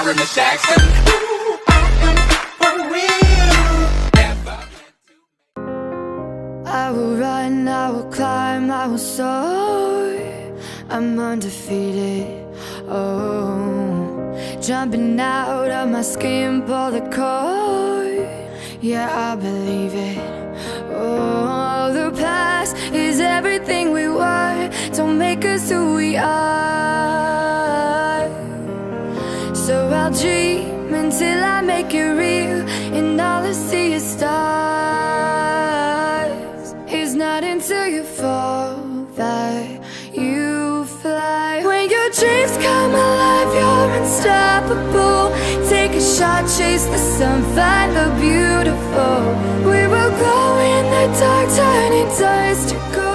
in the Jackson. I will run, I will climb, I will soar. I'm undefeated, oh. Jumping out of my skin, pull the cord. Yeah, I believe it. Oh, the past is everything we were. Don't make us who we are. So I'll dream until I make it real, and all I see is stars. It's not until you fall that you fly. When your dreams come alive, you're unstoppable. Take a shot, chase the sun, find the beautiful. We will glow in the dark, turning dust to gold.